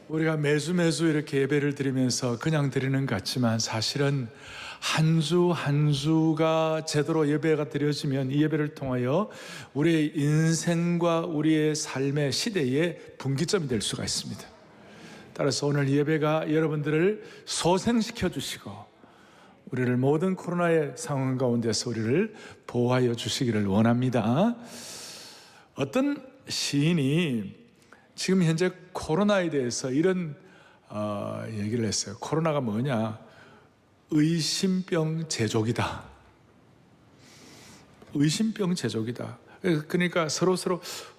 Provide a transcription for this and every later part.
우리가 매주 이렇게 예배를 드리면서 그냥 드리는 것 같지만 사실은 한 주 한 주가 제대로 예배가 드려지면 이 예배를 통하여 우리의 인생과 우리의 삶의 시대의 분기점이 될 수가 있습니다. 따라서 오늘 예배가 여러분들을 소생시켜 주시고 우리를 모든 코로나의 상황 가운데서 우리를 보호하여 주시기를 원합니다. 어떤 시인이 지금 현재 코로나에 대해서 이런 얘기를 했어요. 코로나가 뭐냐? 의심병 제조기다. 의심병 제조기다. 그러니까 서로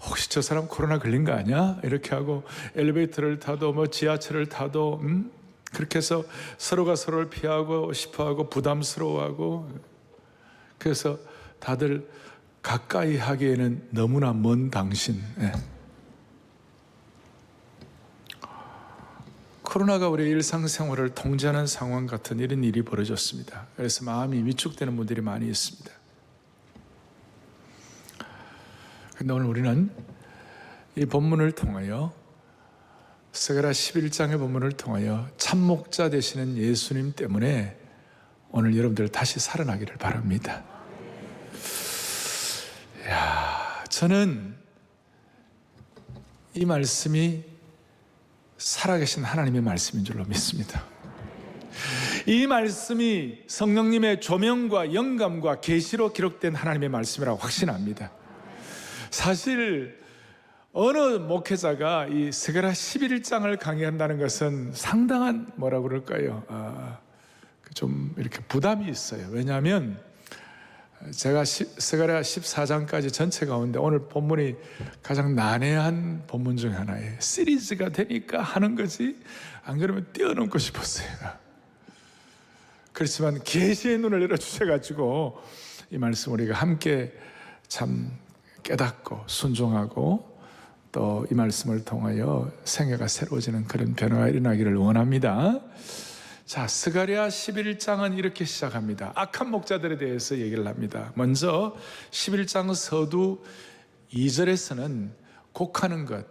혹시 저 사람 코로나 걸린 거 아니야? 이렇게 하고 엘리베이터를 타도 뭐 지하철을 타도 그렇게 해서 서로가 서로를 피하고 싶어하고 부담스러워하고, 그래서 다들 가까이 하기에는 너무나 먼 당신. 코로나가 우리의 일상생활을 통제하는 상황 같은 이런 일이 벌어졌습니다. 그래서 마음이 위축되는 분들이 많이 있습니다. 그런데 오늘 우리는 이 본문을 통하여, 스가랴 11장의 본문을 통하여 참목자 되시는 예수님 때문에 오늘 여러분들 다시 살아나기를 바랍니다. 저는 이 말씀이 살아계신 하나님의 말씀인 줄로 믿습니다. 이 말씀이 성령님의 조명과 영감과 계시로 기록된 하나님의 말씀이라고 확신합니다. 사실 어느 목회자가 이 스가랴 11장을 강의한다는 것은 상당한 뭐라고 그럴까요? 좀 이렇게 부담이 있어요. 왜냐하면 제가 스가랴 14장까지 전체 가운데 오늘 본문이 가장 난해한 본문 중 하나예요. 시리즈가 되니까 하는 거지 안 그러면 뛰어넘고 싶었어요. 그렇지만 계시의 눈을 열어주셔가지고 이 말씀 우리가 함께 참 깨닫고 순종하고 또 이 말씀을 통하여 생애가 새로워지는 그런 변화가 일어나기를 원합니다. 자, 스가랴 11장은 이렇게 시작합니다. 악한 목자들에 대해서 얘기를 합니다. 먼저 11장 서두 2절에서는 곡하는 것,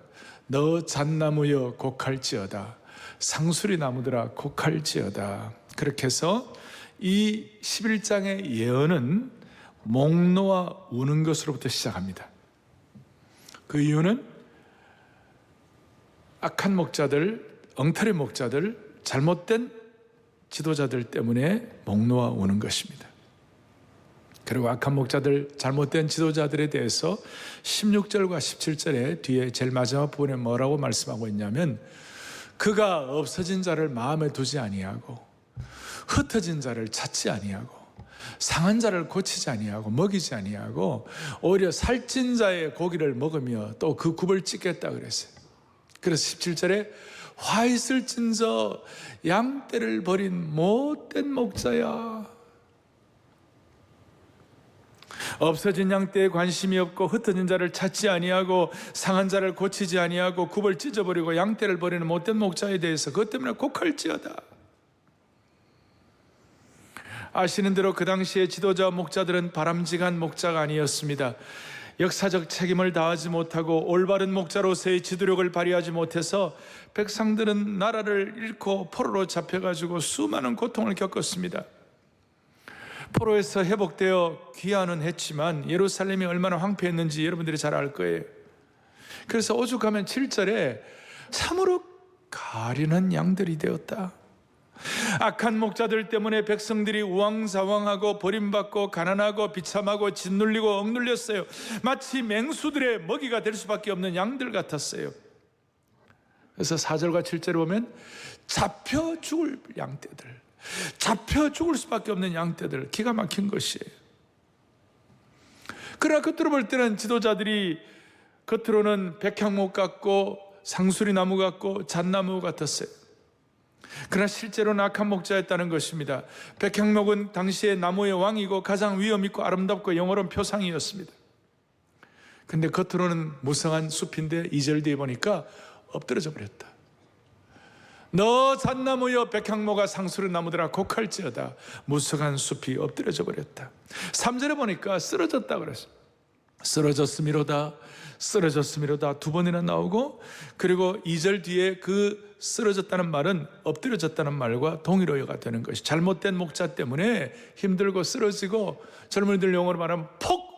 너 잣나무여 곡할지어다, 상수리 나무들아 곡할지어다. 그렇게 해서 이 11장의 예언은 목 놓아 우는 것으로부터 시작합니다. 그 이유는 악한 목자들, 엉터리 목자들, 잘못된 지도자들 때문에 목 놓아 우는 것입니다. 그리고 악한 목자들, 잘못된 지도자들에 대해서 16절과 17절에 뒤에 제일 마지막 부분에 뭐라고 말씀하고 있냐면, 그가 없어진 자를 마음에 두지 아니하고 흩어진 자를 찾지 아니하고 상한 자를 고치지 아니하고 먹이지 아니하고 오히려 살찐 자의 고기를 먹으며 또 그 굽을 찢겠다 그랬어요. 그래서 17절에 화 있을 진저 양떼를 버린 못된 목자야, 없어진 양떼에 관심이 없고 흩어진 자를 찾지 아니하고 상한 자를 고치지 아니하고 굽을 찢어버리고 양떼를 버리는 못된 목자에 대해서 그것 때문에 곡할지어다. 아시는 대로 그 당시에 지도자와 목자들은 바람직한 목자가 아니었습니다. 역사적 책임을 다하지 못하고 올바른 목자로서의 지도력을 발휘하지 못해서 백성들은 나라를 잃고 포로로 잡혀가지고 수많은 고통을 겪었습니다. 포로에서 회복되어 귀환은 했지만 예루살렘이 얼마나 황폐했는지 여러분들이 잘 알 거예요. 그래서 오죽하면 7절에 참으로 가련한 양들이 되었다. 악한 목자들 때문에 백성들이 우왕좌왕하고 버림받고 가난하고 비참하고 짓눌리고 억눌렸어요. 마치 맹수들의 먹이가 될 수밖에 없는 양들 같았어요. 그래서 4절과 7절에 보면 잡혀 죽을 양떼들, 잡혀 죽을 수밖에 없는 양떼들, 기가 막힌 것이에요. 그러나 겉으로 볼 때는 지도자들이 겉으로는 백향목 같고 상수리 나무 같고 잣나무 같았어요. 그러나 실제로는 악한 목자였다는 것입니다. 백향목은 당시의 나무의 왕이고 가장 위엄 있고 아름답고 영어로운 표상이었습니다. 근데 겉으로는 무성한 숲인데 2절 뒤에 보니까 엎드러져 버렸다. 너 잣나무여 백향목아 상수리 나무들아 곡할지어다. 무성한 숲이 엎드러져 버렸다. 3절에 보니까 쓰러졌다 그랬어요. 쓰러졌음이로다, 쓰러졌음이로다 두 번이나 나오고, 그리고 2절 뒤에 그 쓰러졌다는 말은 엎드려졌다는 말과 동일어가 되는 것이, 잘못된 목자 때문에 힘들고 쓰러지고 젊은이들 용어로 말하면 폭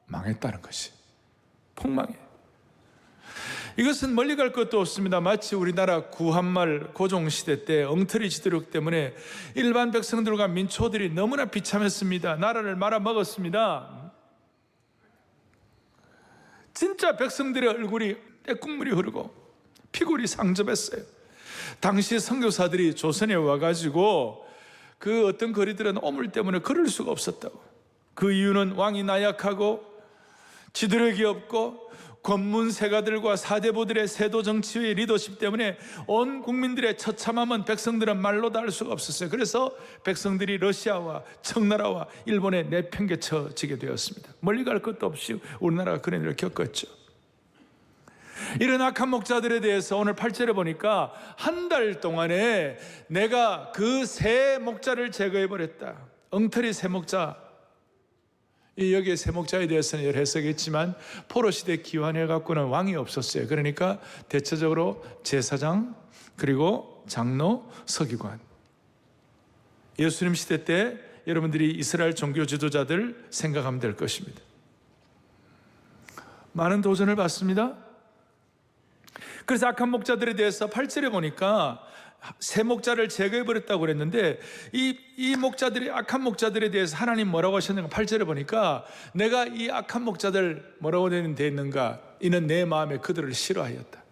망했다는 것이, 폭망해. 이것은 멀리 갈 것도 없습니다. 마치 우리나라 구한말 고종시대 때 엉터리 지도력 때문에 일반 백성들과 민초들이 너무나 비참했습니다. 나라를 말아먹었습니다. 진짜 백성들의 얼굴이 떼국물이 흐르고 피골이 상접했어요. 당시 선교사들이 조선에 와가지고 그 어떤 거리들은 오물 때문에 걸을 수가 없었다고. 그 이유는 왕이 나약하고 지도력이 없고 권문세가들과 사대부들의 세도 정치의 리더십 때문에 온 국민들의 처참함은 백성들은 말로 다 할 수가 없었어요. 그래서 백성들이 러시아와 청나라와 일본에 내팽개쳐지게 되었습니다. 멀리 갈 것도 없이 우리나라가 그런 일을 겪었죠. 이런 악한 목자들에 대해서 오늘 8절에 보니까 한 달 동안에 내가 그 새 목자를 제거해버렸다. 엉터리 새 목자. 여기에 새 목자에 대해서는 여러 해석이 있지만 포로시대 기환해 갖고는 왕이 없었어요. 그러니까 대체적으로 제사장, 그리고 장로, 서기관. 예수님 시대 때 여러분들이 이스라엘 종교 지도자들 생각하면 될 것입니다. 많은 도전을 받습니다. 그래서 악한 목자들에 대해서 8절에 보니까 새 목자를 제거해버렸다고 그랬는데, 이 목자들이, 악한 목자들에 대해서 하나님 뭐라고 하셨는가? 8절에 보니까 내가 이 악한 목자들 뭐라고 되어 있는가? 이는 내 마음에 그들을 싫어하였다.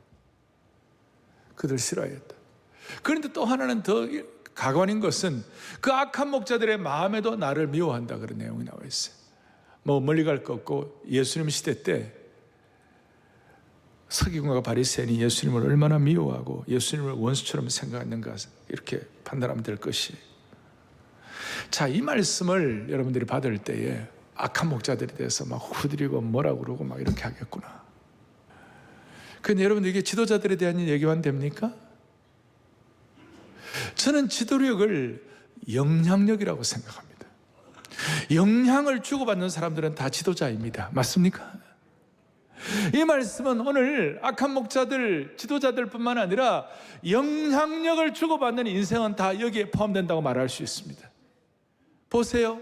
그들을 싫어하였다. 그런데 또 하나는 더 가관인 것은 그 악한 목자들의 마음에도 나를 미워한다, 그런 내용이 나와 있어요. 뭐 멀리 갈 거 없고 예수님 시대 때 서기관과 바리새인이 예수님을 얼마나 미워하고 예수님을 원수처럼 생각했는가, 이렇게 판단하면 될 것이. 자, 이 말씀을 여러분들이 받을 때에 악한 목자들에 대해서 막 후드리고 뭐라고 그러고 막 이렇게 하겠구나. 근데 여러분들, 이게 지도자들에 대한 얘기만 됩니까? 저는 지도력을 영향력이라고 생각합니다. 영향을 주고받는 사람들은 다 지도자입니다. 맞습니까? 이 말씀은 오늘 악한 목자들, 지도자들 뿐만 아니라 영향력을 주고받는 인생은 다 여기에 포함된다고 말할 수 있습니다. 보세요.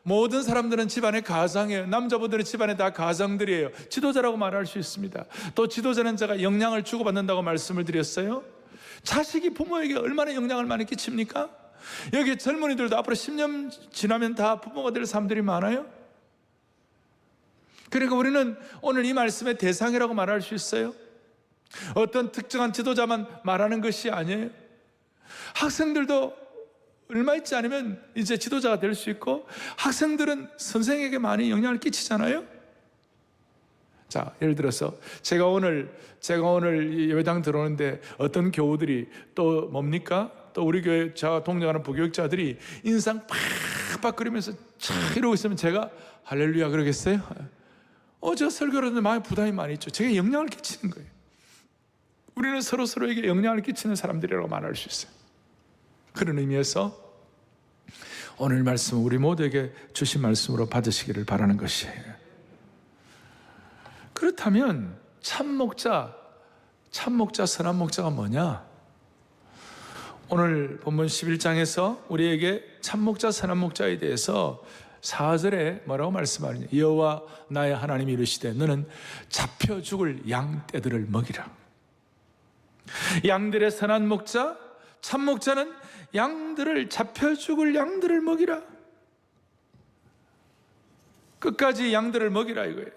모든 사람들은 집안에 가장이에요. 남자분들은 집안에 다 가장들이에요. 지도자라고 말할 수 있습니다. 또 지도자는 제가 영향을 주고받는다고 말씀을 드렸어요. 자식이 부모에게 얼마나 영향을 많이 끼칩니까? 여기 젊은이들도 앞으로 10년 지나면 다 부모가 될 사람들이 많아요. 그러니까 우리는 오늘 이 말씀의 대상이라고 말할 수 있어요. 어떤 특정한 지도자만 말하는 것이 아니에요. 학생들도 얼마 있지 않으면 이제 지도자가 될 수 있고, 학생들은 선생에게 많이 영향을 끼치잖아요. 자, 예를 들어서 제가 오늘 예배당 들어오는데 어떤 교우들이 또 뭡니까? 또 우리 교회 제가 동료하는 부교육자들이 인상 팍팍 끓이면서 촥 이러고 있으면 제가 할렐루야 그러겠어요? 저 설교를 하는데 마음에 부담이 많이 있죠. 제게 영향을 끼치는 거예요. 우리는 서로에게 영향을 끼치는 사람들이라고 말할 수 있어요. 그런 의미에서 오늘 말씀은 우리 모두에게 주신 말씀으로 받으시기를 바라는 것이에요. 그렇다면 참목자, 선한 목자가 뭐냐? 오늘 본문 11장에서 우리에게 참목자, 선한 목자에 대해서 4절에 뭐라고 말씀하느냐? 여호와 나의 하나님이 이르시되 너는 잡혀 죽을 양떼들을 먹이라. 양들의 선한 목자, 참 목자는 양들을, 잡혀 죽을 양들을 먹이라. 끝까지 양들을 먹이라 이거예요.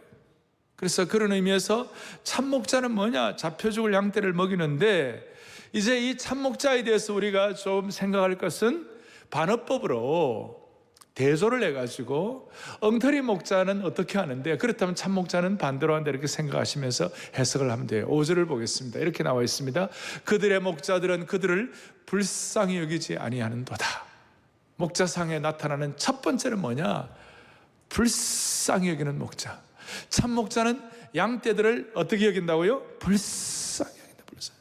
그래서 그런 의미에서 참 목자는 뭐냐? 잡혀 죽을 양떼를 먹이는데, 이제 이 참 목자에 대해서 우리가 좀 생각할 것은 반어법으로 대조를 해가지고 엉터리 목자는 어떻게 하는데, 그렇다면 참 목자는 반대로 한다, 이렇게 생각하시면서 해석을 하면 돼요. 5절을 보겠습니다. 이렇게 나와 있습니다. 그들의 목자들은 그들을 불쌍히 여기지 아니하는도다. 목자상에 나타나는 첫 번째는 뭐냐? 불쌍히 여기는 목자. 참 목자는 양떼들을 어떻게 여긴다고요? 불쌍히 여긴다.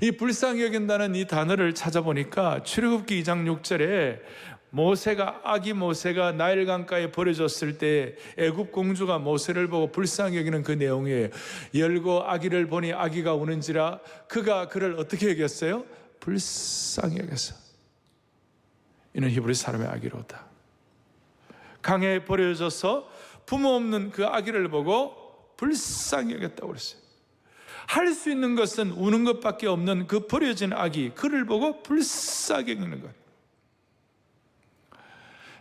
이 불쌍히 여긴다는 이 단어를 찾아보니까 출애굽기 2장 6절에 아기 모세가 나일 강가에 버려졌을 때 애굽 공주가 모세를 보고 불쌍히 여기는 그 내용이에요. 열고 아기를 보니 아기가 우는지라 그가 그를 어떻게 여겼어요? 불쌍히 여겼어. 이는 히브리 사람의 아기로다. 강에 버려져서 부모 없는 그 아기를 보고 불쌍히 여겼다고 그랬어요. 할 수 있는 것은 우는 것밖에 없는 그 버려진 아기, 그를 보고 불쌍히 여기는 것.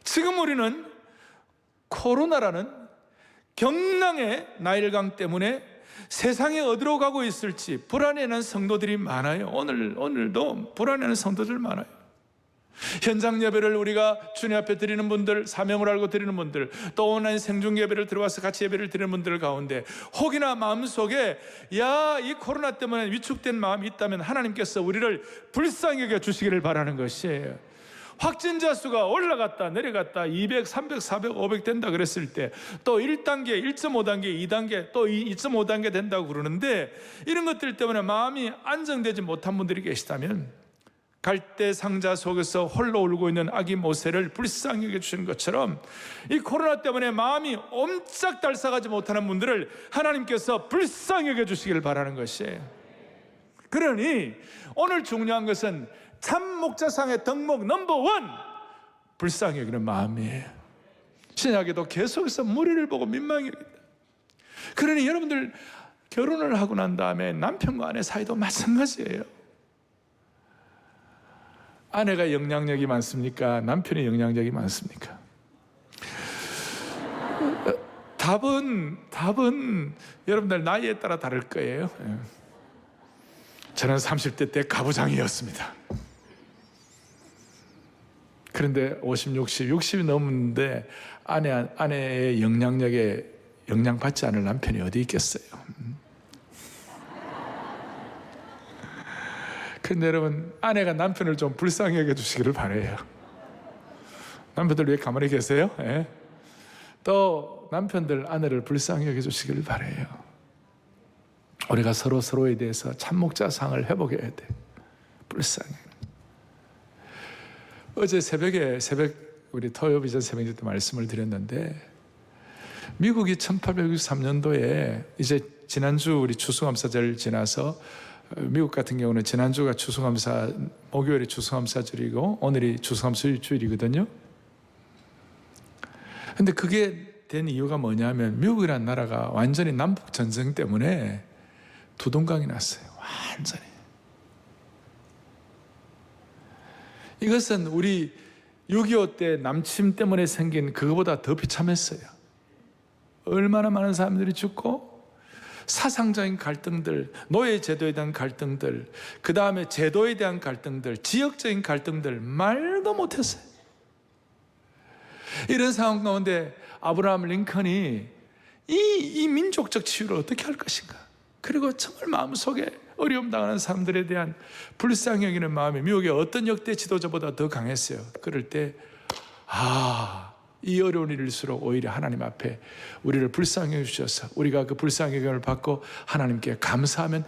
지금 우리는 코로나라는 경랑의 나일강 때문에 세상에 어디로 가고 있을지 불안해하는 성도들이 많아요. 오늘도 불안해하는 성도들 많아요. 현장 예배를 우리가 주님 앞에 드리는 분들, 사명을 알고 드리는 분들, 또 온라인 생중 예배를 들어와서 같이 예배를 드리는 분들 가운데 혹이나 마음속에 이 코로나 때문에 위축된 마음이 있다면 하나님께서 우리를 불쌍히 여겨 주시기를 바라는 것이에요. 확진자 수가 올라갔다 내려갔다 200, 300, 400, 500 된다 그랬을 때 또 1단계, 1.5단계, 2단계, 또 2.5단계 된다고 그러는데 이런 것들 때문에 마음이 안정되지 못한 분들이 계시다면 갈대 상자 속에서 홀로 울고 있는 아기 모세를 불쌍히 여겨주시는 것처럼 이 코로나 때문에 마음이 옴짝달싹하지 못하는 분들을 하나님께서 불쌍히 여겨주시기를 바라는 것이에요. 그러니 오늘 중요한 것은 참 목자상의 덕목 넘버원, 불쌍히 여기는 마음이에요. 신약에도 계속해서 무리를 보고 민망히 여긴다. 그러니 여러분들 결혼을 하고 난 다음에 남편과 아내 사이도 마찬가지예요. 아내가 영향력이 많습니까? 남편이 영향력이 많습니까? 답은 여러분들 나이에 따라 다를 거예요. 저는 30대 때 가부장이었습니다. 그런데 50, 60이 넘었는데 아내의 영향력에 영향받지 않을 남편이 어디 있겠어요? 그런데 여러분, 아내가 남편을 좀 불쌍히 여겨주시기를 바라요. 남편들 왜 가만히 계세요? 예? 또 남편들 아내를 불쌍히 여겨주시기를 바라요. 우리가 서로에 대해서 참목자상을 회복해야 돼. 불쌍히. 어제 새벽 우리 토요 비전 새벽에 때 말씀을 드렸는데 미국이 1863년도에 이제 지난주 우리 추수감사절 지나서 미국 같은 경우는 지난주가 추수감사 목요일이 추수감사절이고 오늘이 추수감사주일이거든요. 근데 그게 된 이유가 뭐냐면 미국이라는 나라가 완전히 남북 전쟁 때문에 두동강이 났어요. 완전히. 이것은 우리 6.25 때 남침 때문에 생긴 그거보다 더 비참했어요. 얼마나 많은 사람들이 죽고 사상적인 갈등들, 노예 제도에 대한 갈등들, 그 다음에 제도에 대한 갈등들, 지역적인 갈등들 말도 못했어요. 이런 상황 가운데 아브라함 링컨이 이 민족적 치유를 어떻게 할 것인가, 그리고 정말 마음속에 어려움 당하는 사람들에 대한 불쌍히 여기는 마음이 미국의 어떤 역대 지도자보다 더 강했어요. 그럴 때 이 어려운 일일수록 오히려 하나님 앞에 우리를 불쌍히 여겨주셔서 우리가 그 불쌍히 여김을 받고 하나님께 감사하면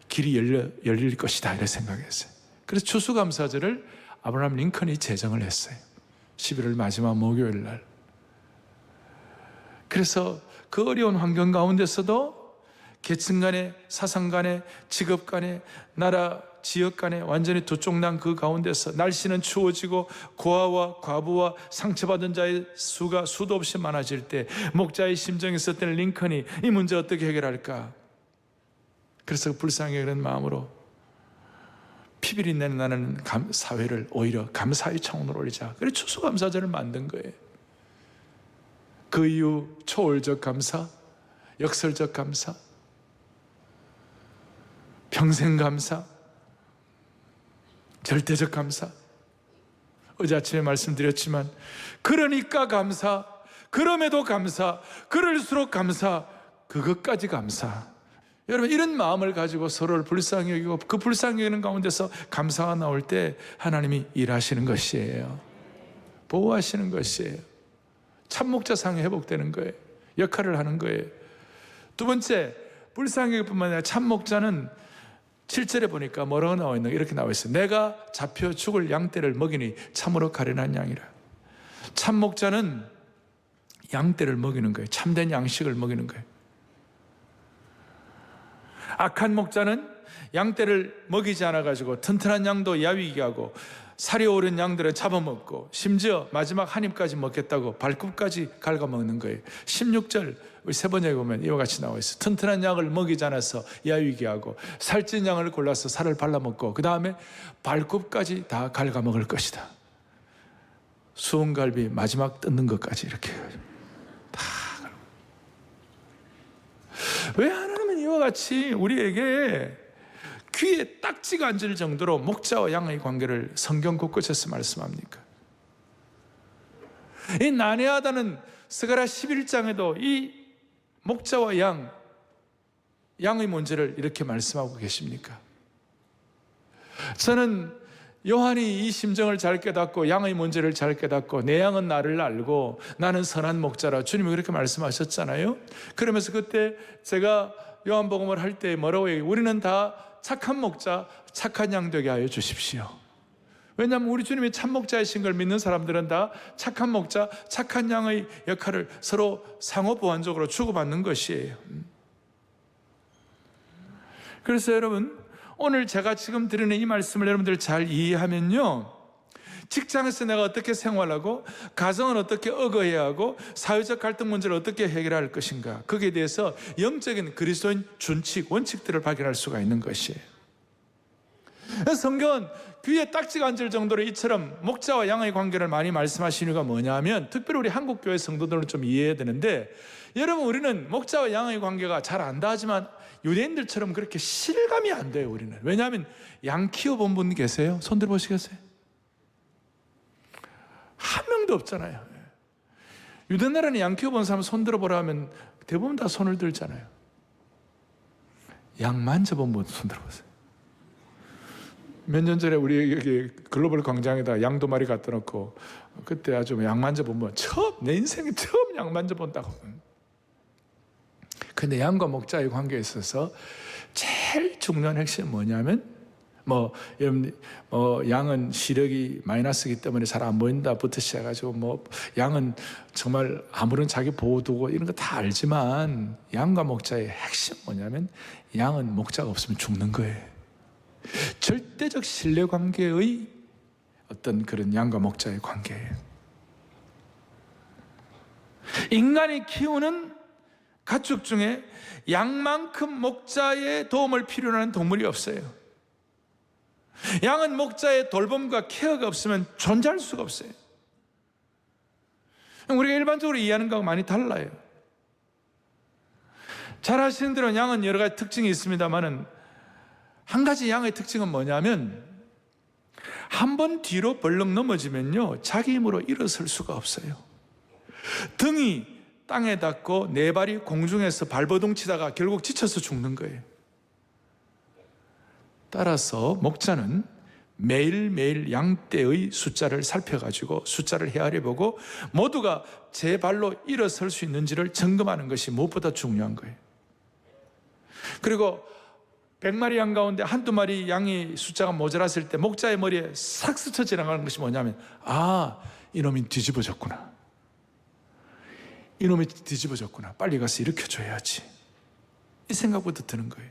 길이 열릴 것이다, 이렇게 생각했어요. 그래서 추수감사절을 아브라함 링컨이 제정을 했어요. 11월 마지막 목요일 날. 그래서 그 어려운 환경 가운데서도 계층 간에, 사상 간에, 직업 간에, 나라, 지역 간에 완전히 두쪽난 그 가운데서 날씨는 추워지고 고아와 과부와 상처받은 자의 수가 수도 없이 많아질 때 목자의 심정이 있을 때는 링컨이 이 문제 어떻게 해결할까? 그래서 불쌍히 여기는 마음으로 피비린내 나는 사회를 오히려 감사의 차원으로 올리자. 그래서 추수감사절을 만든 거예요. 그 이후 초월적 감사, 역설적 감사, 평생 감사, 절대적 감사. 어제 아침에 말씀드렸지만 그러니까 감사, 그럼에도 감사, 그럴수록 감사, 그것까지 감사. 여러분, 이런 마음을 가지고 서로를 불쌍히 여기고 그 불쌍히 여기는 가운데서 감사가 나올 때 하나님이 일하시는 것이에요. 보호하시는 것이에요. 참목자상이 회복되는 거예요. 역할을 하는 거예요. 두 번째, 불쌍히 여기뿐만 아니라 참목자는 7절에 보니까 뭐라고 나와 있는, 이렇게 나와 있어요. 내가 잡혀 죽을 양떼를 먹이니 참으로 가련한 양이라. 참 목자는 양떼를 먹이는 거예요. 참된 양식을 먹이는 거예요. 악한 목자는 양떼를 먹이지 않아가지고 튼튼한 양도 야위게 하고 살이 오른 양들은 잡아먹고 심지어 마지막 한 입까지 먹겠다고 발굽까지 갉아먹는 거예요. 16절 우리 세 번역에 보면 이와 같이 나와 있어요. 튼튼한 양을 먹이지 않아서 야위게 하고 살찐 양을 골라서 살을 발라먹고 그 다음에 발굽까지 다 갉아먹을 것이다. 수은갈비 마지막 뜯는 것까지 이렇게 다. 왜 하나님은 이와 같이 우리에게 귀에 딱지가 앉을 정도로 목자와 양의 관계를 성경 곳곳에서 말씀합니까? 이 난해하다는 스가랴 11장에도 이 목자와 양의 문제를 이렇게 말씀하고 계십니까? 저는 요한이 이 심정을 잘 깨닫고 양의 문제를 잘 깨닫고 내 양은 나를 알고 나는 선한 목자라 주님이 그렇게 말씀하셨잖아요. 그러면서 그때 제가 요한복음을 할 때 뭐라고 얘기해요? 우리는 다 착한 목자, 착한 양 되게 하여 주십시오. 왜냐하면 우리 주님이 참 목자이신 걸 믿는 사람들은 다 착한 목자, 착한 양의 역할을 서로 상호 보완적으로 주고받는 것이에요. 그래서 여러분, 오늘 제가 지금 드리는 이 말씀을 여러분들 잘 이해하면요, 직장에서 내가 어떻게 생활하고 가정은 어떻게 억어해야 하고 사회적 갈등 문제를 어떻게 해결할 것인가, 거기에 대해서 영적인 그리스도인 준칙, 원칙들을 발견할 수가 있는 것이에요. 성경은 귀에 딱지가 앉을 정도로 이처럼 목자와 양의 관계를 많이 말씀하시는 이유가 뭐냐면, 특별히 우리 한국교회 성도들은 좀 이해해야 되는데, 여러분 우리는 목자와 양의 관계가 잘 안다 하지만 유대인들처럼 그렇게 실감이 안 돼요. 우리는. 왜냐하면 양 키워본 분 계세요? 손 들어보시겠어요? 한 명도 없잖아요. 유대 나라는 양 키워본 사람 손 들어보라 하면 대부분 다 손을 들잖아요. 양 만져본 분 손 들어보세요. 몇 년 전에 우리 여기 글로벌 광장에다 양 두 마리 갖다 놓고 그때 아주 양 만져본 분, 내 인생에 처음 양 만져본다고. 근데 양과 목자의 관계에 있어서 제일 중요한 핵심은 뭐냐면, 여러분, 양은 시력이 마이너스이기 때문에 잘 안 보인다부터 시작해가지고, 양은 정말 아무런 자기 보호도구 이런 거 다 알지만, 양과 목자의 핵심 뭐냐면, 양은 목자가 없으면 죽는 거예요. 절대적 신뢰 관계의 어떤 그런 양과 목자의 관계예요. 인간이 키우는 가축 중에 양만큼 목자의 도움을 필요로 하는 동물이 없어요. 양은 목자의 돌봄과 케어가 없으면 존재할 수가 없어요. 우리가 일반적으로 이해하는 것과 많이 달라요. 잘 아시는 대로 양은 여러 가지 특징이 있습니다만은, 한 가지 양의 특징은 뭐냐면, 한 번 뒤로 벌렁 넘어지면요, 자기 힘으로 일어설 수가 없어요. 등이 땅에 닿고 네 발이 공중에서 발버둥 치다가 결국 지쳐서 죽는 거예요. 따라서 목자는 매일매일 양떼의 숫자를 살펴가지고 숫자를 헤아려보고 모두가 제 발로 일어설 수 있는지를 점검하는 것이 무엇보다 중요한 거예요. 그리고 100마리 양 가운데 한두 마리 양이 숫자가 모자랐을 때 목자의 머리에 싹 스쳐 지나가는 것이 뭐냐면, 이놈이 뒤집어졌구나. 이놈이 뒤집어졌구나. 빨리 가서 일으켜줘야지. 이 생각부터 드는 거예요.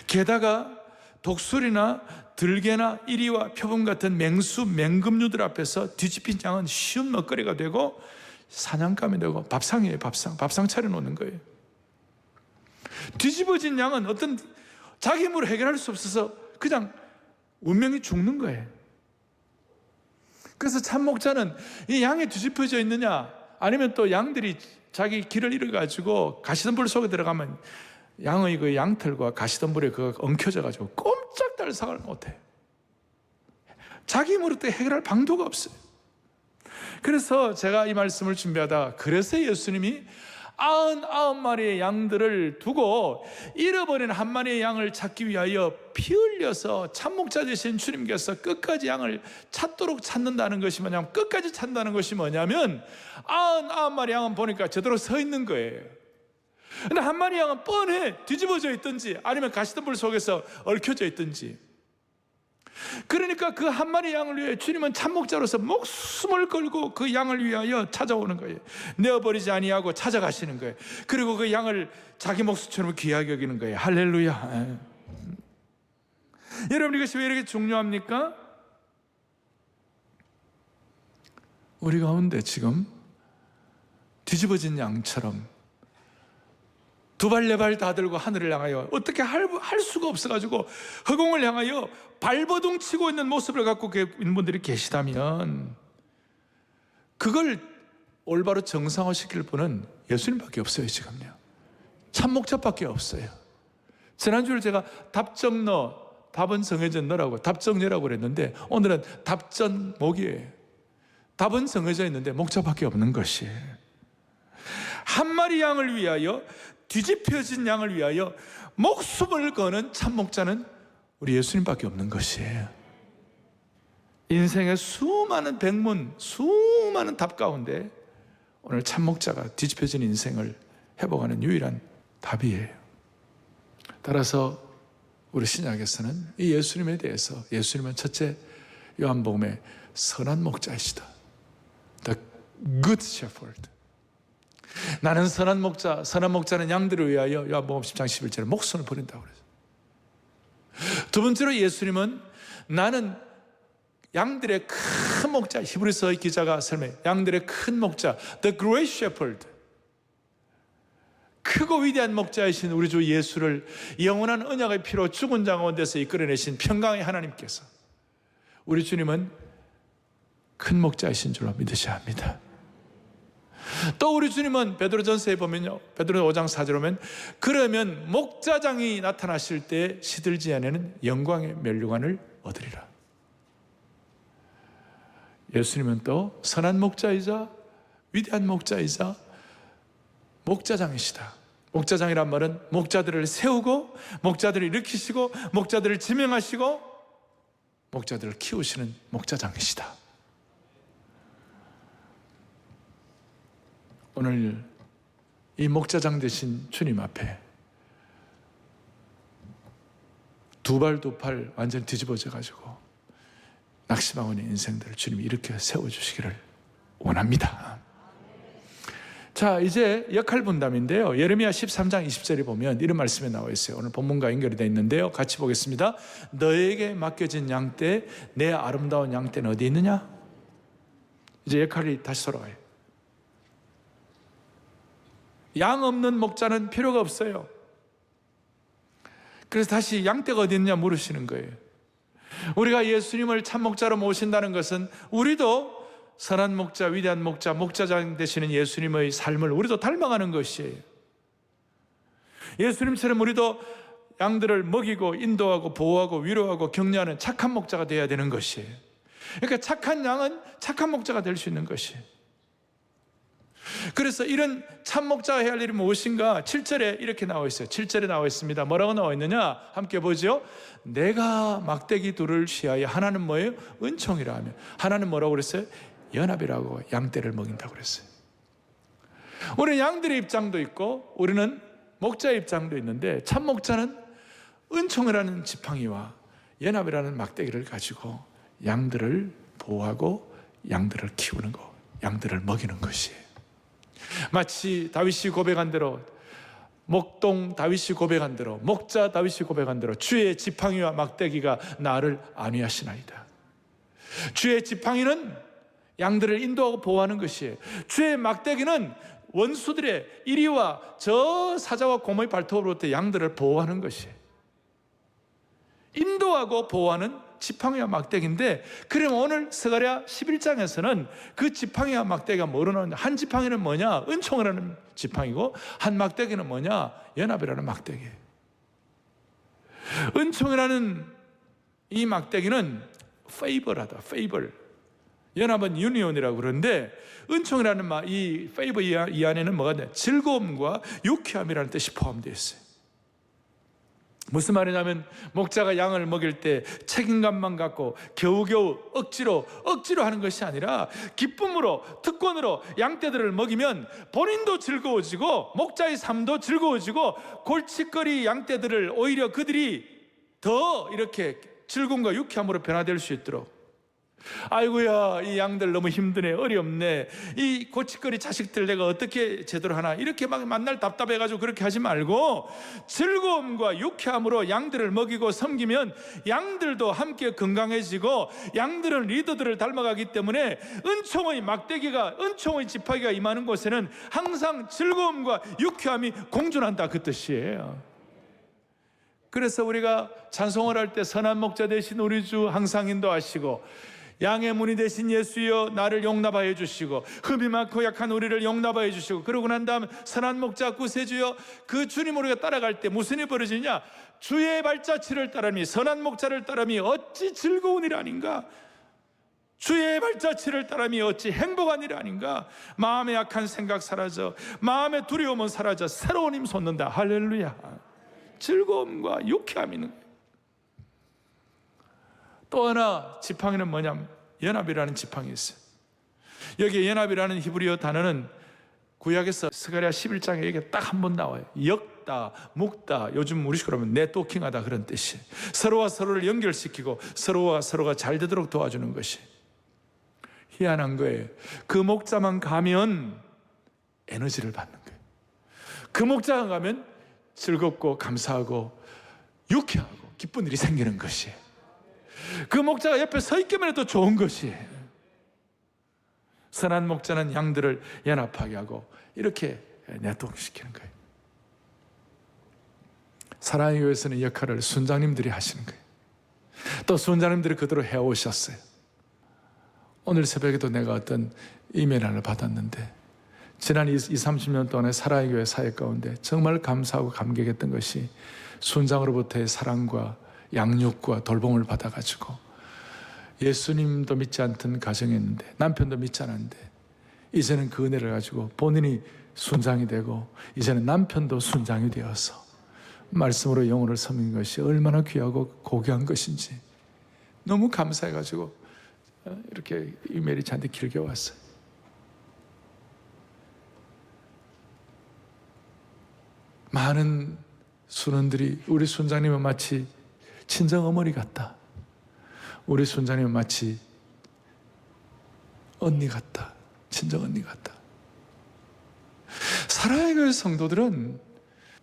게다가 독수리나 들개나 이리와 표범 같은 맹수, 맹금류들 앞에서 뒤집힌 양은 쉬운 먹거리가 되고 사냥감이 되고 밥상이에요. 밥상 차려놓는 거예요. 뒤집어진 양은 어떤 자기 힘으로 해결할 수 없어서 그냥 운명이 죽는 거예요. 그래서 참 목자는 이 양이 뒤집어져 있느냐, 아니면 또 양들이 자기 길을 잃어가지고 가시덤불 속에 들어가면 양의 그 양털과 가시덤불에 그거 엉켜져가지고 꼼짝달싹을 못해. 자기 힘으로 또 해결할 방도가 없어요. 그래서 제가 이 말씀을 준비하다, 그래서 예수님이 99마리의 양들을 두고 잃어버린 한 마리의 양을 찾기 위하여 피 흘려서 참목자 되신 주님께서 끝까지 양을 찾도록 찾는다는 것이 뭐냐면, 끝까지 찾는다는 것이 뭐냐면, 99마리 양은 보니까 제대로 서 있는 거예요. 근데 한 마리 양은 뻔해 뒤집어져 있든지 아니면 가시덤불 속에서 얽혀져 있든지. 그러니까 그 한 마리 양을 위해 주님은 참목자로서 목숨을 걸고 그 양을 위하여 찾아오는 거예요. 내어버리지 아니하고 찾아가시는 거예요. 그리고 그 양을 자기 목숨처럼 귀하게 여기는 거예요. 할렐루야. 여러분, 이것이 왜 이렇게 중요합니까? 우리 가운데 지금 뒤집어진 양처럼 두 발 네 발 다 들고 하늘을 향하여 어떻게 할 수가 없어가지고 허공을 향하여 발버둥 치고 있는 모습을 갖고 있는 분들이 계시다면, 그걸 올바로 정상화시킬 분은 예수님밖에 없어요. 지금요, 참목자밖에 없어요. 지난주에 제가 답정너, 답은 정해진 너라고 답정녀라고 그랬는데, 오늘은 답전목이에요. 답은 정해져 있는데 목자밖에 없는 것이에요. 한 마리 양을 위하여, 뒤집혀진 양을 위하여 목숨을 거는 참목자는 우리 예수님밖에 없는 것이에요. 인생의 수많은 백문, 수많은 답 가운데 오늘 참목자가 뒤집혀진 인생을 회복하는 유일한 답이에요. 따라서 우리 신약에서는 이 예수님에 대해서, 예수님은 첫째 요한복음에 선한 목자이시다, The Good Shepherd. 나는 선한 목자, 선한 목자는 양들을 위하여 요한복음 10장 11절에 목숨을 버린다고 그랬어요. 두 번째로 예수님은 나는 양들의 큰 목자, 히브리서 기자가 설명해, 양들의 큰 목자, The Great Shepherd, 크고 위대한 목자이신 우리 주 예수를 영원한 언약의 피로 죽은 자 가운데서 이끌어내신 평강의 하나님께서, 우리 주님은 큰 목자이신 줄로 믿으셔야 합니다. 또 우리 주님은 베드로전서에 보면요, 베드로 5장 4절에 보면, 그러면 목자장이 나타나실 때 시들지 않는 영광의 면류관을 얻으리라. 예수님은 또 선한 목자이자 위대한 목자이자 목자장이시다. 목자장이란 말은 목자들을 세우고, 목자들을 일으키시고, 목자들을 지명하시고, 목자들을 키우시는 목자장이시다. 오늘 이 목자장 되신 주님 앞에 두 발 두 팔 완전히 뒤집어져 가지고 낙심하고 있는 인생들을 주님이 이렇게 세워주시기를 원합니다. 자, 이제 역할 분담인데요, 예레미야 13장 20절에 보면 이런 말씀이 나와 있어요. 오늘 본문과 연결이 되어 있는데요, 같이 보겠습니다. 너에게 맡겨진 양떼, 내 아름다운 양떼는 어디 있느냐? 이제 역할이 다시 돌아가요. 양 없는 목자는 필요가 없어요. 그래서 다시 양떼가 어디 있느냐 물으시는 거예요. 우리가 예수님을 참목자로 모신다는 것은 우리도 선한 목자, 위대한 목자, 목자장 되시는 예수님의 삶을 우리도 닮아가는 것이에요. 예수님처럼 우리도 양들을 먹이고 인도하고 보호하고 위로하고 격려하는 착한 목자가 되어야 되는 것이에요. 그러니까 착한 양은 착한 목자가 될 수 있는 것이에요. 그래서 이런 참목자가 해야 할 일이 무엇인가? 7절에 이렇게 나와 있어요. 7절에 나와 있습니다. 뭐라고 나와 있느냐? 함께 보죠. 내가 막대기 둘을 취하여, 하나는 뭐예요? 은총이라 하며, 하나는 뭐라고 그랬어요? 연합이라고, 양떼를 먹인다고 그랬어요. 우리는 양들의 입장도 있고 우리는 목자의 입장도 있는데, 참목자는 은총이라는 지팡이와 연합이라는 막대기를 가지고 양들을 보호하고 양들을 키우는 거, 양들을 먹이는 것이에요. 마치 다윗이 고백한 대로, 목동 다윗이 고백한 대로, 목자 다윗이 고백한 대로, 주의 지팡이와 막대기가 나를 안위하시나이다. 주의 지팡이는 양들을 인도하고 보호하는 것이에요. 주의 막대기는 원수들의 이리와 저 사자와 곰의 발톱으로부터 양들을 보호하는 것이에요. 인도하고 보호하는 지팡이와 막대기인데, 그러면 오늘 스가랴 11장에서는 그 지팡이와 막대기가 뭐로 나오냐? 한 지팡이는 뭐냐? 은총이라는 지팡이고, 한 막대기는 뭐냐? 연합이라는 막대기. 은총이라는 이 막대기는 페이버라다, 페이버. 연합은 유니온이라고 그러는데, 은총이라는 이 페이버 이 안에는 뭐가 있냐? 즐거움과 유쾌함이라는 뜻이 포함되어 있어요. 무슨 말이냐면, 목자가 양을 먹일 때 책임감만 갖고 겨우겨우 억지로 하는 것이 아니라, 기쁨으로, 특권으로 양떼들을 먹이면 본인도 즐거워지고 목자의 삶도 즐거워지고, 골칫거리 양떼들을 오히려 그들이 더 이렇게 즐거움과 유쾌함으로 변화될 수 있도록. 아이고야, 이 양들 너무 힘드네, 어렵네, 이 고치거리 자식들 내가 어떻게 제대로 하나, 이렇게 막 만날 답답해가지고 그렇게 하지 말고 즐거움과 유쾌함으로 양들을 먹이고 섬기면 양들도 함께 건강해지고, 양들은 리더들을 닮아가기 때문에 은총의 막대기가, 은총의 지팡이가 임하는 곳에는 항상 즐거움과 유쾌함이 공존한다, 그 뜻이에요. 그래서 우리가 찬송을 할 때 선한 목자 되신 우리 주 항상 인도하시고, 양의 문이 되신 예수여 나를 용납하여 주시고, 흠이 많고 약한 우리를 용납하여 주시고, 그러고 난 다음 선한 목자 구세주여, 그 주님 우리가 따라갈 때 무슨 일이 벌어지냐? 주의 발자취를 따르니, 선한 목자를 따르니 어찌 즐거운 일 아닌가? 주의 발자취를 따르니 어찌 행복한 일 아닌가? 마음의 약한 생각 사라져, 마음의 두려움은 사라져 새로운 힘 솟는다. 할렐루야. 즐거움과 유쾌함이 있는 거예요. 또 하나 지팡이는 뭐냐면 연합이라는 지팡이 있어요. 여기 연합이라는 히브리어 단어는 구약에서 스가랴 11장에 이게 딱 한 번 나와요. 엮다, 묶다, 요즘 우리식으로 하면 네트워킹하다, 그런 뜻이에요. 서로와 서로를 연결시키고 서로와 서로가 잘 되도록 도와주는 것이. 희한한 거예요. 그 목자만 가면 에너지를 받는 거예요. 그 목자가 가면 즐겁고 감사하고 유쾌하고 기쁜 일이 생기는 것이에요. 그 목자가 옆에 서 있기만 해도 좋은 것이에요. 선한 목자는 양들을 연합하게 하고 이렇게 네트워크시키는 거예요. 사랑의 교회에서는 역할을 순장님들이 하시는 거예요. 또 순장님들이 그대로 해오셨어요. 오늘 새벽에도 내가 어떤 이메일을 받았는데, 지난 20-30년 동안의 사랑의 교회 사회 가운데 정말 감사하고 감격했던 것이, 순장으로부터의 사랑과 양육과 돌봄을 받아가지고 예수님도 믿지 않던 가정이었는데, 남편도 믿지 않았는데, 이제는 그 은혜를 가지고 본인이 순장이 되고, 이제는 남편도 순장이 되어서 말씀으로 영혼을 섬긴 것이 얼마나 귀하고 고귀한 것인지 너무 감사해가지고 이렇게 이메일이 저한테 길게 왔어요. 많은 순원들이 우리 순장님은 마치 친정 어머니 같다, 우리 순장님은 마치 언니 같다, 친정 언니 같다. 사랑의 교회 성도들은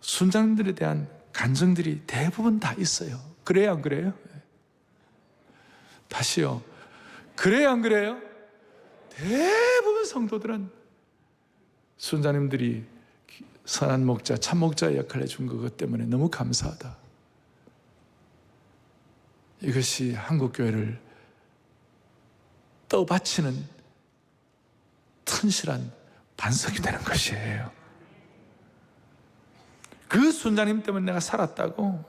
순장님들에 대한 감정들이 대부분 다 있어요. 그래요, 안 그래요? 다시요. 그래요, 안 그래요? 대부분 성도들은 순장님들이 선한 목자, 참 목자의 역할을 해준 것 때문에 너무 감사하다. 이것이 한국교회를 떠받치는 튼실한 반석이 되는 것이에요. 그 순장님 때문에 내가 살았다고.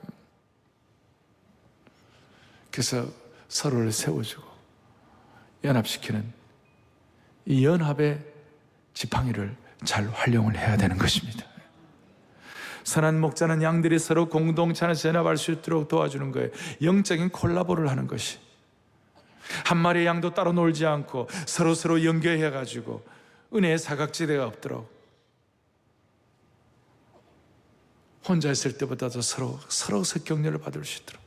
그래서 서로를 세워주고 연합시키는 이 연합의 지팡이를 잘 활용을 해야 되는 것입니다. 선한 목자는 양들이 서로 공동체 안에서 연합할 수 있도록 도와주는 거예요. 영적인 콜라보를 하는 것이. 한 마리의 양도 따로 놀지 않고 서로 연결해가지고 은혜의 사각지대가 없도록, 혼자 있을 때보다도 서로서 격려를 받을 수 있도록.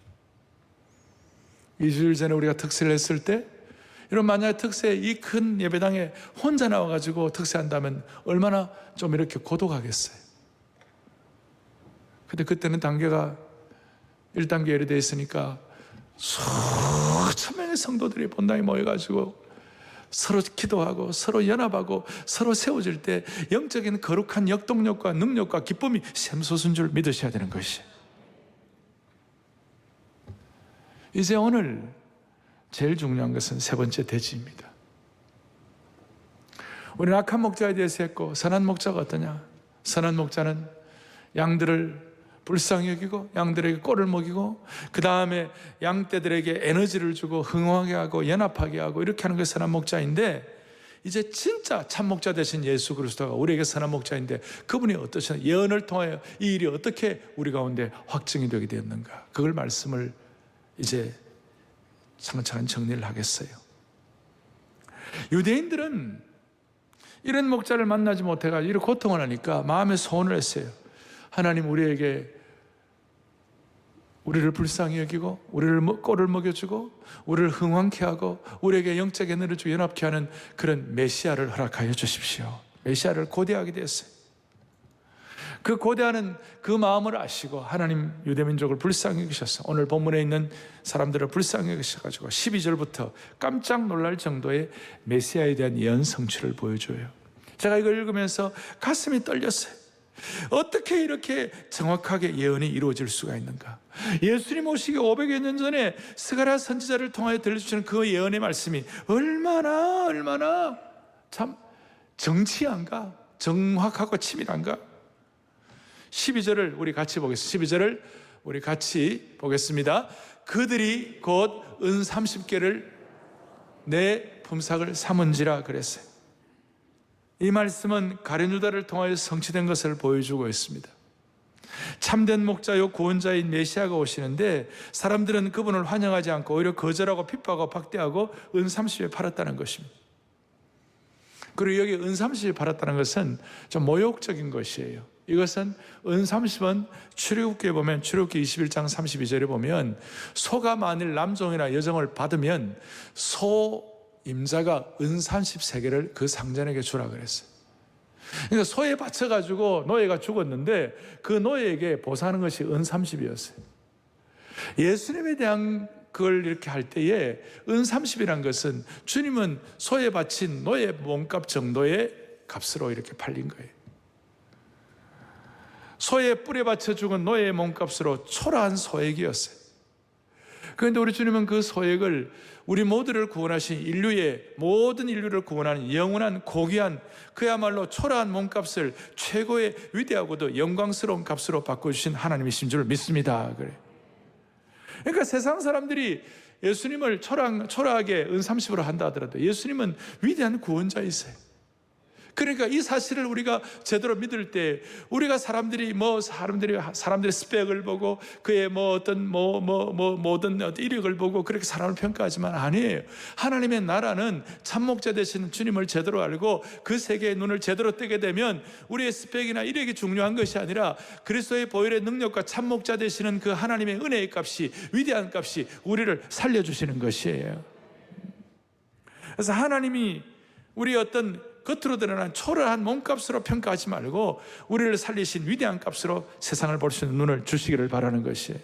2주일 전에 우리가 특세를 했을 때, 이런 만약에 특세 이 큰 예배당에 혼자 나와가지고 특세한다면 얼마나 좀 이렇게 고독하겠어요. 근데 그때는 단계가 1단계 예리되어 있으니까 수천 명의 성도들이 본당에 모여가지고 서로 기도하고 서로 연합하고 서로 세워질 때 영적인 거룩한 역동력과 능력과 기쁨이 샘솟은 줄 믿으셔야 되는 것이. 이제 오늘 제일 중요한 것은 세 번째 대지입니다. 우리는 악한 목자에 대해서 했고, 선한 목자가 어떠냐? 선한 목자는 양들을 불쌍히 여기고 양들에게 꼴을 먹이고, 그 다음에 양떼들에게 에너지를 주고 흥하게 하고 연합하게 하고 이렇게 하는 것이 선한 목자인데, 이제 진짜 참 목자 되신 예수 그리스도가 우리에게 선한 목자인데, 그분이 어떠셨나, 예언을 통하여 이 일이 어떻게 우리 가운데 확증이 되게 되었는가, 그걸 말씀을 이제 차근차근 정리를 하겠어요. 유대인들은 이런 목자를 만나지 못해가지고 이렇게 고통을 하니까 마음에 소원을 했어요. 하나님, 우리에게 우리를 불쌍히 여기고 우리를 꼴을 먹여주고 우리를 흥왕케 하고 우리에게 영적 에너지를 주고 연합케 하는 그런 메시아를 허락하여 주십시오. 메시아를 고대하게 되었어요. 그 고대하는 그 마음을 아시고 하나님 유대민족을 불쌍히 여기셔서 오늘 본문에 있는 사람들을 불쌍히 여기셔가지고 12절부터 깜짝 놀랄 정도의 메시아에 대한 예언 성취를 보여줘요. 제가 이걸 읽으면서 가슴이 떨렸어요. 어떻게 이렇게 정확하게 예언이 이루어질 수가 있는가? 예수님 오시기 500여 년 전에 스가랴 선지자를 통하여 들려주시는 그 예언의 말씀이 얼마나 참 정치한가? 정확하고 치밀한가? 12절을 우리 같이 보겠습니다. 12절을 우리 같이 보겠습니다. 그들이 곧 은 30개를 내 품삯을 삼은지라 그랬어요. 이 말씀은 가룟 유다를 통하여 성취된 것을 보여주고 있습니다. 참된 목자요 구원자인 메시아가 오시는데 사람들은 그분을 환영하지 않고 오히려 거절하고 핍박하고 박대하고 은 30에 팔았다는 것입니다. 그리고 여기 은 30에 팔았다는 것은 좀 모욕적인 것이에요. 이것은 은 30은 출애굽기에 보면 출애굽기 21장 32절에 보면 소가 만일 남종이나 여종을 받으면 소 임자가 은 33개를 그 상전에게 주라 그랬어요. 그러니까 소에 바쳐가지고 노예가 죽었는데 그 노예에게 보상하는 것이 은 30이었어요. 예수님에 대한 그걸 이렇게 할 때에 은 30이란 것은 주님은 소에 바친 노예 몸값 정도의 값으로 이렇게 팔린 거예요. 소의 뿔에 받쳐 죽은 노예의 몸값으로 초라한 소액이었어요. 그런데 우리 주님은 그 소액을 우리 모두를 구원하신 모든 인류를 구원하는 영원한 고귀한 그야말로 초라한 몸값을 최고의 위대하고도 영광스러운 값으로 바꿔주신 하나님이신 줄 믿습니다. 그래. 그러니까 세상 사람들이 예수님을 초라하게 은 30으로 한다 하더라도 예수님은 위대한 구원자이세요. 그러니까 이 사실을 우리가 제대로 믿을 때 우리가 사람들의 스펙을 보고 그의 모든 이력을 보고 그렇게 사람을 평가하지만 아니에요. 하나님의 나라는 참목자 되시는 주님을 제대로 알고 그 세계의 눈을 제대로 뜨게 되면 우리의 스펙이나 이력이 중요한 것이 아니라 그리스도의 보혈의 능력과 참목자 되시는 그 하나님의 은혜의 값이 위대한 값이 우리를 살려주시는 것이에요. 그래서 하나님이 우리의 어떤 겉으로 드러난 초라한 몸값으로 평가하지 말고 우리를 살리신 위대한 값으로 세상을 볼 수 있는 눈을 주시기를 바라는 것이에요.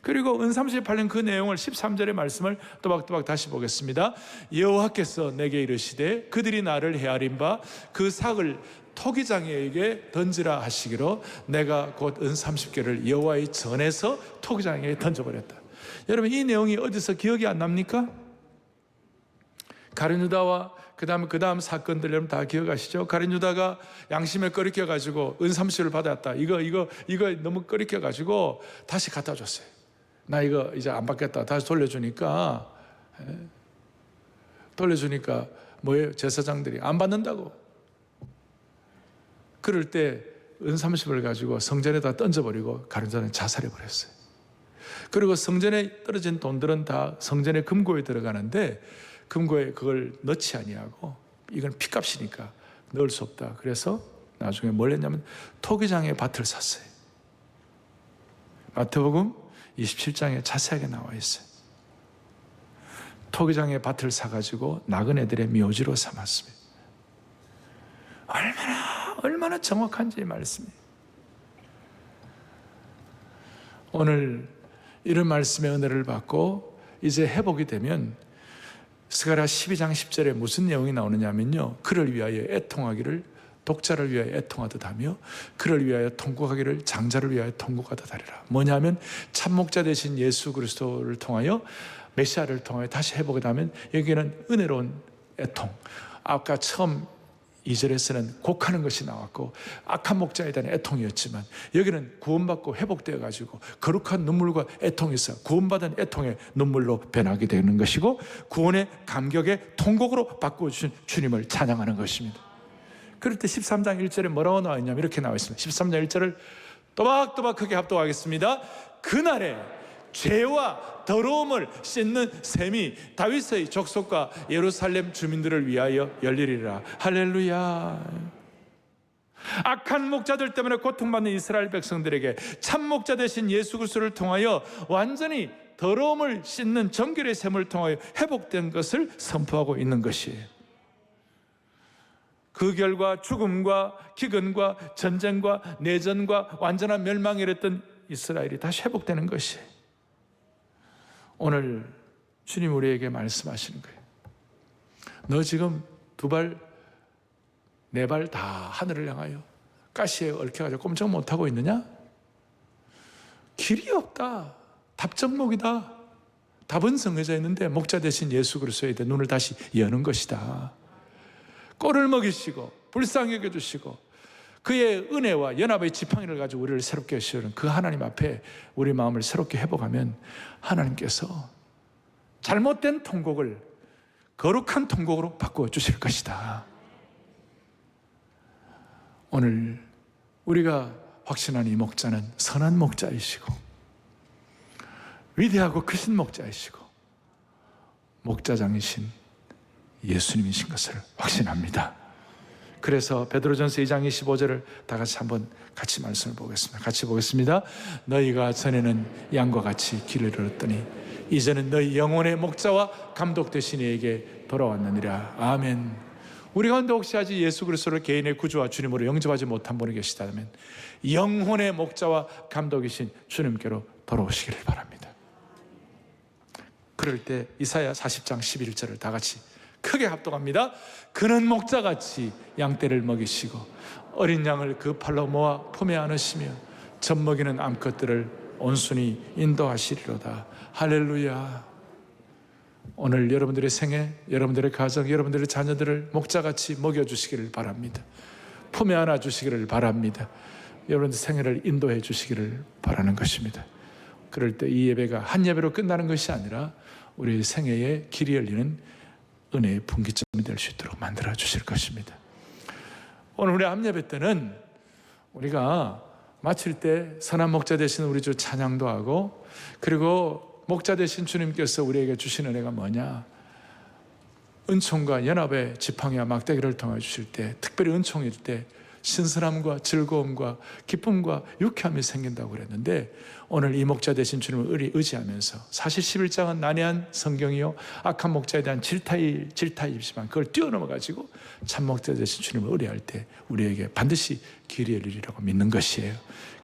그리고 은 30에 팔린 그 내용을 13절의 말씀을 또박또박 다시 보겠습니다. 여호와께서 내게 이르시되 그들이 나를 헤아린 바 그 삭을 토기장에게 던지라 하시기로 내가 곧 은 30개를 여호와의 전에서 토기장에게 던져버렸다. 여러분 이 내용이 어디서 기억이 안 납니까? 가룟 유다와 그 다음 사건들 여러분 다 기억하시죠? 가룟 유다가 양심에 꺼리껴가지고 은 30을 받았다. 이거 너무 꺼리껴가지고 다시 갖다 줬어요. 나 이거 이제 안 받겠다. 다시 돌려주니까 뭐예요? 제사장들이 안 받는다고. 그럴 때 은 30을 가지고 성전에다 던져버리고 가룟 유다는 자살해버렸어요. 그리고 성전에 떨어진 돈들은 다 성전의 금고에 들어가는데 금고에 그걸 넣지 아니하고 이건 피값이니까 넣을 수 없다. 그래서 나중에 뭘 했냐면 토기장의 밭을 샀어요. 마태복음 27장에 자세하게 나와 있어요. 토기장의 밭을 사가지고 나그네들의 묘지로 삼았습니다. 얼마나 정확한지 말씀이에요. 오늘 이런 말씀의 은혜를 받고 이제 회복이 되면 스가랴 12장 10절에 무슨 내용이 나오느냐면요, 그를 위하여 애통하기를 독자를 위하여 애통하듯 하며 그를 위하여 통곡하기를 장자를 위하여 통곡하듯 하리라. 뭐냐면 참목자 되신 예수 그리스도를 통하여 메시아를 통하여 다시 회복이 되면 여기는 은혜로운 애통. 아까 처음 2절에서는 곡하는 것이 나왔고 악한 목자에 대한 애통이었지만 여기는 구원받고 회복되어 가지고 거룩한 눈물과 애통이 있어 구원받은 애통의 눈물로 변하게 되는 것이고 구원의 감격의 통곡으로 바꿔주신 주님을 찬양하는 것입니다. 그럴 때 13장 1절에 뭐라고 나와 있냐면 이렇게 나와 있습니다. 13장 1절을 또박또박 크게 합독하겠습니다. 그날에 죄와 더러움을 씻는 셈이 다윗의 족속과 예루살렘 주민들을 위하여 열리리라. 할렐루야. 악한 목자들 때문에 고통받는 이스라엘 백성들에게 참 목자 되신 예수 그리스도를 통하여 완전히 더러움을 씻는 정결의 샘을 통하여 회복된 것을 선포하고 있는 것이에요. 그 결과 죽음과 기근과 전쟁과 내전과 완전한 멸망에 이랬던 이스라엘이 다시 회복되는 것이에요. 오늘 주님 우리에게 말씀하시는 거예요. 너 지금 두 발, 네 발 다 하늘을 향하여 가시에 얽혀가지고 꼼짝 못하고 있느냐? 길이 없다. 답정목이다. 답은 정해져 있는데 목자 대신 예수 그리스도에 대해 눈을 다시 여는 것이다. 꼴을 먹이시고 불쌍히 여겨주시고 그의 은혜와 연합의 지팡이를 가지고 우리를 새롭게 하시는 그 하나님 앞에 우리 마음을 새롭게 회복하면 하나님께서 잘못된 통곡을 거룩한 통곡으로 바꾸어 주실 것이다. 오늘 우리가 확신하는 이 목자는 선한 목자이시고 위대하고 크신 목자이시고 목자장이신 예수님이신 것을 확신합니다. 그래서 베드로전서 2장 25절을 다 같이 한번 같이 말씀을 보겠습니다. 같이 보겠습니다. 너희가 전에는 양과 같이 길을 잃었더니 이제는 너희 영혼의 목자와 감독 되신 이에게 돌아왔느니라. 아멘. 우리 가운데 혹시 아직 예수 그리스도를 개인의 구주와 주님으로 영접하지 못한 분이 계시다면 영혼의 목자와 감독이신 주님께로 돌아오시기를 바랍니다. 그럴 때 이사야 40장 11절을 다 같이 크게 합독합니다. 그는 목자같이 양떼를 먹이시고 어린 양을 그 팔로 모아 품에 안으시며 젖먹이는 암컷들을 온순히 인도하시리로다. 할렐루야. 오늘 여러분들의 생애, 여러분들의 가정, 여러분들의 자녀들을 목자같이 먹여주시기를 바랍니다. 품에 안아주시기를 바랍니다. 여러분들 생애를 인도해 주시기를 바라는 것입니다. 그럴 때 이 예배가 한 예배로 끝나는 것이 아니라 우리 생애에 길이 열리는 은혜의 분기점이 될 수 있도록 만들어 주실 것입니다. 오늘 우리 암예배 때는 우리가 마칠 때 선한 목자 되신 우리 주 찬양도 하고, 그리고 목자 되신 주님께서 우리에게 주신 은혜가 뭐냐? 은총과 연합의 지팡이와 막대기를 통해 주실 때, 특별히 은총일 때 신선함과 즐거움과 기쁨과 유쾌함이 생긴다고 그랬는데, 오늘 이 목자 되신 주님을 의지하면서, 사실 11장은 난해한 성경이요 악한 목자에 대한 질타이지만 그걸 뛰어넘어가지고 참 목자 되신 주님을 의뢰할 때 우리에게 반드시 길이 열리리라고 믿는 것이에요.